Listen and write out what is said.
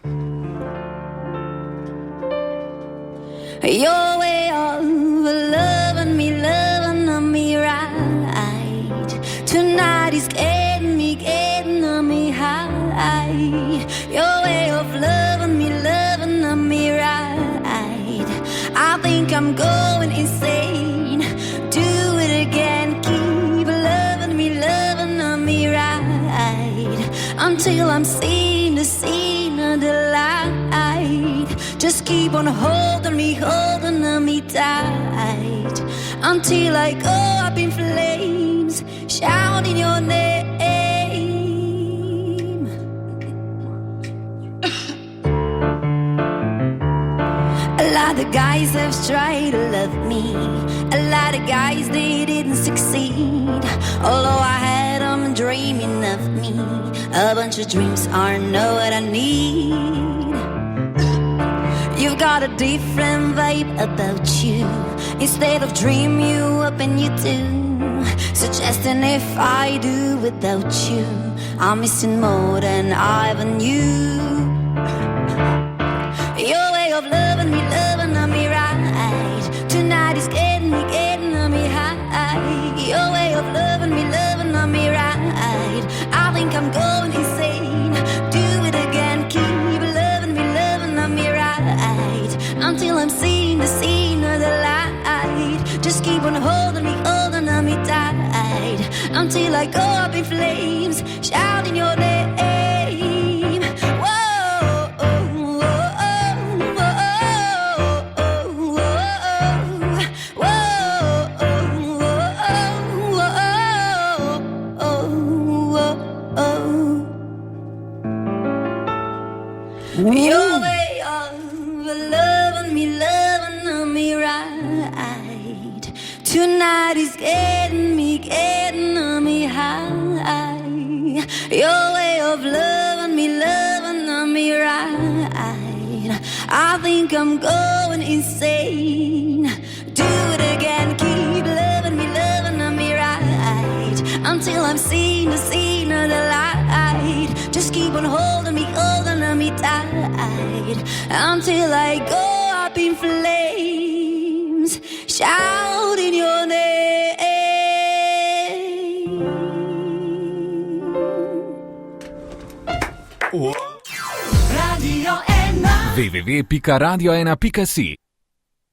Your way of loving me right. Tonight is getting me high. Your way of loving me right. I think I'm going insane. Do it again, keep loving me right. Until I'm seeing the light. Just keep on holding me tight. Until I go up in flames, shouting your name. A lot of guys have tried to love me. A lot of guys, they didn't succeed. Although I had them dreaming of me. A bunch of dreams aren't know what I need. You've got a different vibe about you. Instead of dream you up and you do. Suggesting if I do without you, I'm missing more than I ever knew. Your way of loving me right. Tonight is getting me high. Your way of loving me right. I think I'm going insane. Do it again, keep loving me right. Until I'm seeing the light. Just keep on holding me tight. Until I go up in flames, shouting your name. Your way of loving me right. Tonight is getting me high. Your way of loving me right. I think I'm going insane. Do it again, keep loving me right. Until I'm seeing the light. Just keep on holding me tight. Until I go up in flames, shouting your name. www.radio1.si